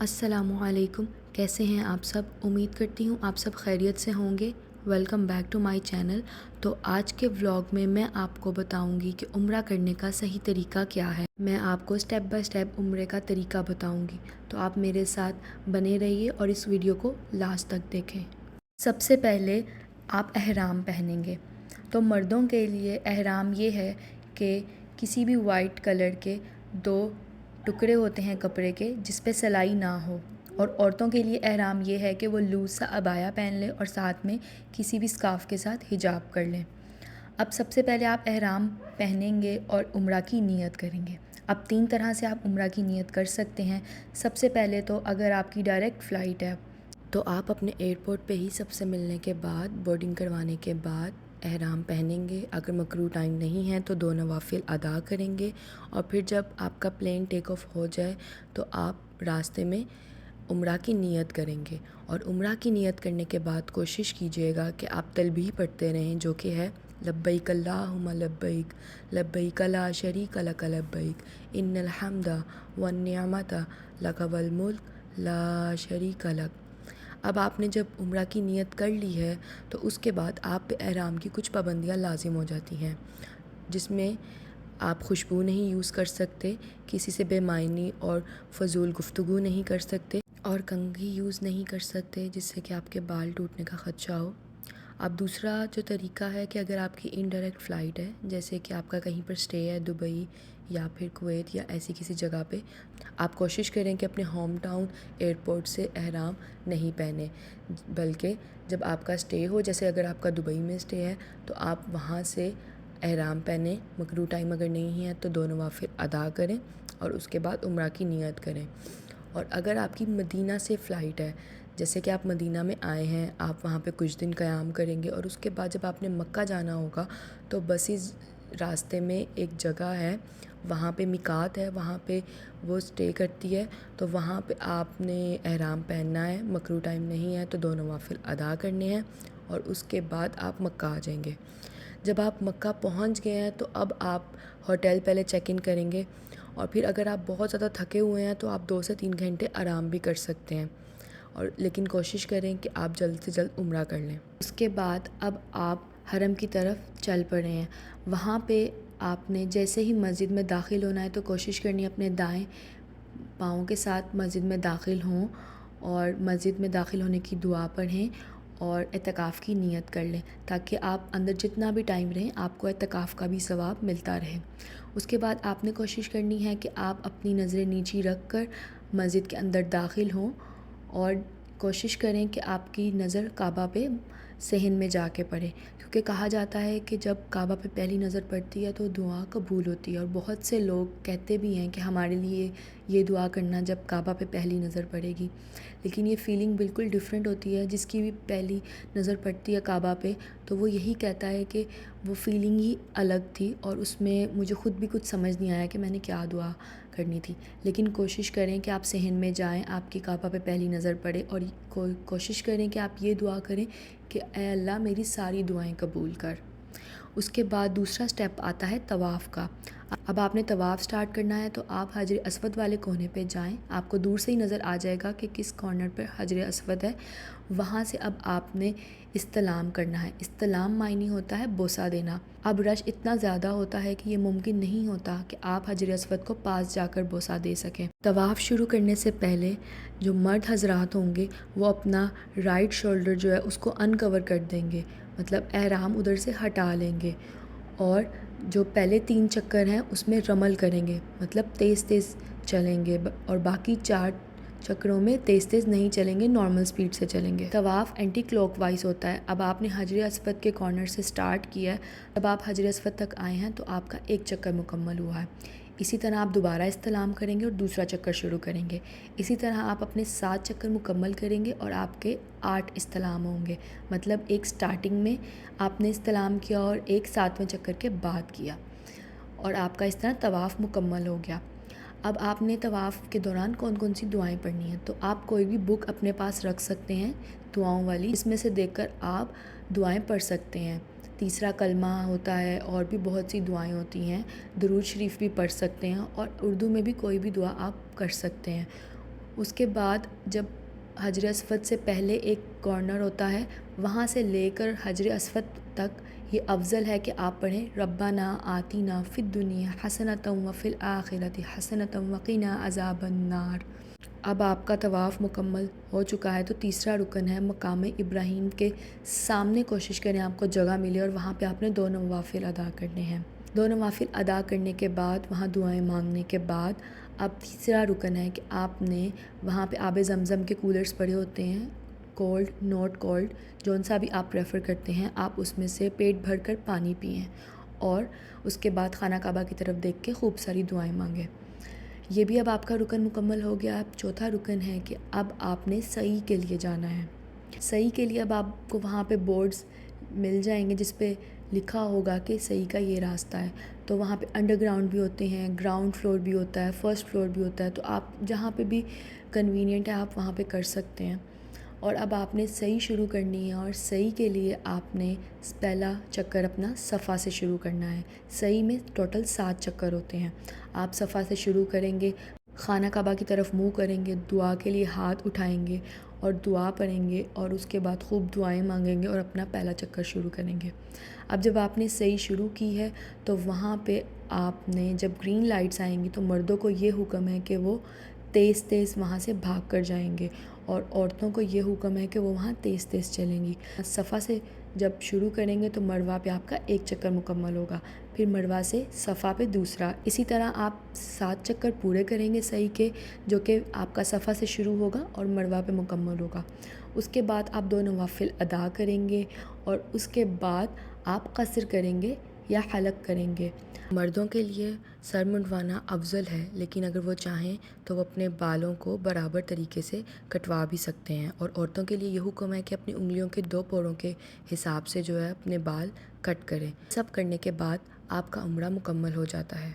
السلام علیکم، کیسے ہیں آپ سب؟ امید کرتی ہوں آپ سب خیریت سے ہوں گے۔ Welcome back to my channel. تو آج کے ولاگ میں آپ کو بتاؤں گی کہ عمرہ کرنے کا صحیح طریقہ کیا ہے۔ میں آپ کو سٹیپ بائی سٹیپ عمرے کا طریقہ بتاؤں گی، تو آپ میرے ساتھ بنے رہیے اور اس ویڈیو کو لاسٹ تک دیکھیں۔ سب سے پہلے آپ احرام پہنیں گے۔ تو مردوں کے لیے احرام یہ ہے کہ کسی بھی وائٹ کلر کے 2 ٹکڑے ہوتے ہیں کپڑے کے جس پہ سلائی نہ ہو، اور عورتوں کے لیے احرام یہ ہے کہ وہ لوز سا عبایا پہن لیں اور ساتھ میں کسی بھی اسکارف کے ساتھ حجاب کر لیں۔ اب سب سے پہلے آپ احرام پہنیں گے اور عمرہ کی نیت کریں گے۔ اب 3 طرح سے آپ عمرہ کی نیت کر سکتے ہیں۔ سب سے پہلے تو اگر آپ کی ڈائریکٹ فلائٹ ہے تو آپ اپنے ایئرپورٹ پہ ہی سب سے ملنے کے بعد، بورڈنگ کروانے کے بعد احرام پہنیں گے۔ اگر مکروہ ٹائم نہیں ہے تو 2 نوافل ادا کریں گے، اور پھر جب آپ کا پلین ٹیک آف ہو جائے تو آپ راستے میں عمرہ کی نیت کریں گے۔ اور عمرہ کی نیت کرنے کے بعد کوشش کیجیے گا کہ آپ تلبیہ پڑھتے رہیں، جو کہ ہے لبیک اللہم لبیک، لبیک لا شریک لک لبیک، ان الحمد والنعمت لک والملک لا شریک لک۔ اب آپ نے جب عمرہ کی نیت کر لی ہے تو اس کے بعد آپ پہ احرام کی کچھ پابندیاں لازم ہو جاتی ہیں، جس میں آپ خوشبو نہیں یوز کر سکتے، کسی سے بے معنی اور فضول گفتگو نہیں کر سکتے، اور کنگھی یوز نہیں کر سکتے جس سے کہ آپ کے بال ٹوٹنے کا خدشہ ہو۔ اب دوسرا جو طریقہ ہے کہ اگر آپ کی انڈائریکٹ فلائٹ ہے، جیسے کہ آپ کا کہیں پر سٹے ہے دبئی یا پھر کویت یا ایسی کسی جگہ پہ، آپ کوشش کریں کہ اپنے ہوم ٹاؤن ایئرپورٹ سے احرام نہیں پہنیں، بلکہ جب آپ کا سٹے ہو، جیسے اگر آپ کا دبئی میں سٹے ہے تو آپ وہاں سے احرام پہنیں۔ مکروہ ٹائم اگر نہیں ہے تو 2 نوافل ادا کریں اور اس کے بعد عمرہ کی نیت کریں۔ اور اگر آپ کی مدینہ سے فلائٹ ہے، جیسے کہ آپ مدینہ میں آئے ہیں، آپ وہاں پہ کچھ دن قیام کریں گے، اور اس کے بعد جب آپ نے مکہ جانا ہوگا تو بسیز راستے میں ایک جگہ ہے، وہاں پہ میقات ہے، وہاں پہ وہ سٹے کرتی ہے، تو وہاں پہ آپ نے احرام پہننا ہے۔ مکروہ ٹائم نہیں ہے تو 2 نوافل ادا کرنے ہیں، اور اس کے بعد آپ مکہ آ جائیں گے۔ جب آپ مکہ پہنچ گئے ہیں تو اب آپ ہوٹل پہلے چیک ان کریں گے، اور پھر اگر آپ بہت زیادہ تھکے ہوئے ہیں تو آپ 2 سے 3 گھنٹے آرام بھی کر سکتے ہیں، اور لیکن کوشش کریں کہ آپ جلد سے جلد عمرہ کر لیں۔ اس کے بعد اب آپ حرم کی طرف چل پڑے ہیں۔ وہاں پہ آپ نے جیسے ہی مسجد میں داخل ہونا ہے تو کوشش کرنی ہے اپنے دائیں پاؤں کے ساتھ مسجد میں داخل ہوں، اور مسجد میں داخل ہونے کی دعا پڑھیں اور اعتکاف کی نیت کر لیں، تاکہ آپ اندر جتنا بھی ٹائم رہیں آپ کو اعتکاف کا بھی ثواب ملتا رہے۔ اس کے بعد آپ نے کوشش کرنی ہے کہ آپ اپنی نظریں نیچی رکھ کر مسجد کے اندر داخل ہوں، اور کوشش کریں کہ آپ کی نظر کعبہ پہ صحن میں جا کے پڑے، کیونکہ کہا جاتا ہے کہ جب کعبہ پہ پہلی نظر پڑتی ہے تو دعا قبول ہوتی ہے، اور بہت سے لوگ کہتے بھی ہیں کہ ہمارے لیے یہ دعا کرنا جب کعبہ پہ پہلی نظر پڑے گی، لیکن یہ فیلنگ بالکل ڈیفرنٹ ہوتی ہے۔ جس کی بھی پہلی نظر پڑتی ہے کعبہ پہ تو وہ یہی کہتا ہے کہ وہ فیلنگ ہی الگ تھی، اور اس میں مجھے خود بھی کچھ سمجھ نہیں آیا کہ میں نے کیا دعا کرنی تھی۔ لیکن کوشش کریں کہ آپ صحن میں جائیں، آپ کی کعبہ پہ پہلی نظر پڑے، اور کوشش کریں کہ آپ یہ دعا کریں کہ اے اللہ میری ساری دعائیں قبول کر۔ اس کے بعد دوسرا سٹیپ آتا ہے طواف کا۔ اب آپ نے طواف سٹارٹ کرنا ہے تو آپ حجر اسود والے کونے پہ جائیں، آپ کو دور سے ہی نظر آ جائے گا کہ کس کارنر پہ حجر اسود ہے۔ وہاں سے اب آپ نے استلام کرنا ہے۔ استلام معنی ہوتا ہے بوسہ دینا۔ اب رش اتنا زیادہ ہوتا ہے کہ یہ ممکن نہیں ہوتا کہ آپ حجر اسود کو پاس جا کر بوسہ دے سکیں۔ طواف شروع کرنے سے پہلے جو مرد حضرات ہوں گے وہ اپنا رائٹ شولڈر جو ہے اس کو انکور کر دیں گے، مطلب احرام ادھر سے ہٹا لیں گے، اور جو پہلے 3 چکر ہیں اس میں رمل کریں گے، مطلب تیز تیز چلیں گے، اور باقی 4 چکروں میں تیز تیز نہیں چلیں گے، نارمل سپیڈ سے چلیں گے۔ طواف اینٹی کلوک وائز ہوتا ہے۔ اب آپ نے حجر اسود کے کارنر سے سٹارٹ کیا ہے، جب آپ حجر اسود تک آئے ہیں تو آپ کا 1 چکر مکمل ہوا ہے۔ اسی طرح آپ دوبارہ استلام کریں گے اور دوسرا چکر شروع کریں گے۔ اسی طرح آپ اپنے 7 چکر مکمل کریں گے اور آپ کے 8 استلام ہوں گے، مطلب ایک سٹارٹنگ میں آپ نے استلام کیا اور ایک 7ویں چکر کے بعد کیا، اور آپ کا اس طرح طواف مکمل ہو گیا۔ اب آپ نے طواف کے دوران کون کون سی دعائیں پڑھنی ہیں، تو آپ کوئی بھی بک اپنے پاس رکھ سکتے ہیں دعاؤں والی، اس میں سے دیکھ کر آپ دعائیں پڑھ سکتے ہیں۔ تیسرا کلمہ ہوتا ہے، اور بھی بہت سی دعائیں ہوتی ہیں، درود شریف بھی پڑھ سکتے ہیں، اور اردو میں بھی کوئی بھی دعا آپ کر سکتے ہیں۔ اس کے بعد جب حجر اسود سے پہلے ایک کارنر ہوتا ہے، وہاں سے لے کر حجر اسود تک یہ افضل ہے کہ آپ پڑھیں ربنا آتینا فی الدنیا حسنۃ وفی الآخرۃ حسنۃ وقنا عذاب النار۔ اب آپ کا طواف مکمل ہو چکا ہے تو تیسرا رکن ہے مقام ابراہیم کے سامنے کوشش کریں آپ کو جگہ ملے، اور وہاں پہ آپ نے 2 نوافل ادا کرنے ہیں۔ 2 نوافل ادا کرنے کے بعد وہاں دعائیں مانگنے کے بعد اب تیسرا رکن ہے کہ آپ نے وہاں پہ آب زمزم کے کولرز پڑے ہوتے ہیں، کولڈ نوٹ کولڈ جون سا بھی آپ پریفر کرتے ہیں، آپ اس میں سے پیٹ بھر کر پانی پئیں اور اس کے بعد خانہ کعبہ کی طرف دیکھ کے خوب ساری دعائیں مانگیں۔ یہ بھی اب آپ کا رکن مکمل ہو گیا۔ اب چوتھا رکن ہے کہ اب آپ نے سعی کے لیے جانا ہے۔ سعی کے لیے اب آپ کو وہاں پہ بورڈز مل جائیں گے جس پہ لکھا ہوگا کہ سعی کا یہ راستہ ہے، تو وہاں پہ انڈر گراؤنڈ بھی ہوتے ہیں، گراؤنڈ فلور بھی ہوتا ہے، فرسٹ فلور بھی ہوتا ہے، تو آپ جہاں پہ بھی کنوینئنٹ ہے آپ وہاں پہ کر سکتے ہیں۔ اور اب آپ نے سعی شروع کرنی ہے، اور سعی کے لیے آپ نے پہلا چکر اپنا صفا سے شروع کرنا ہے۔ سعی میں ٹوٹل 7 چکر ہوتے ہیں۔ آپ صفا سے شروع کریں گے، خانہ کعبہ کی طرف منہ کریں گے، دعا کے لیے ہاتھ اٹھائیں گے اور دعا پڑھیں گے، اور اس کے بعد خوب دعائیں مانگیں گے اور اپنا پہلا چکر شروع کریں گے۔ اب جب آپ نے سعی شروع کی ہے تو وہاں پہ آپ نے جب گرین لائٹس آئیں گی تو مردوں کو یہ حکم ہے کہ وہ تیز تیز وہاں سے بھاگ کر جائیں گے، اور عورتوں کو یہ حکم ہے کہ وہ وہاں تیز تیز چلیں گی۔ صفا سے جب شروع کریں گے تو مروہ پہ آپ کا 1 چکر مکمل ہوگا، پھر مروہ سے صفا پہ دوسرا، اسی طرح آپ 7 چکر پورے کریں گے سعی کے، جو کہ آپ کا صفا سے شروع ہوگا اور مروہ پہ مکمل ہوگا۔ اس کے بعد آپ 2 نوافل ادا کریں گے، اور اس کے بعد آپ قصر کریں گے یا حلق کریں گے۔ مردوں کے لیے سر منڈوانا افضل ہے، لیکن اگر وہ چاہیں تو وہ اپنے بالوں کو برابر طریقے سے کٹوا بھی سکتے ہیں، اور عورتوں کے لیے یہ حکم ہے کہ اپنی انگلیوں کے 2 پوروں کے حساب سے جو ہے اپنے بال کٹ کریں۔ سب کرنے کے بعد آپ کا عمرہ مکمل ہو جاتا ہے۔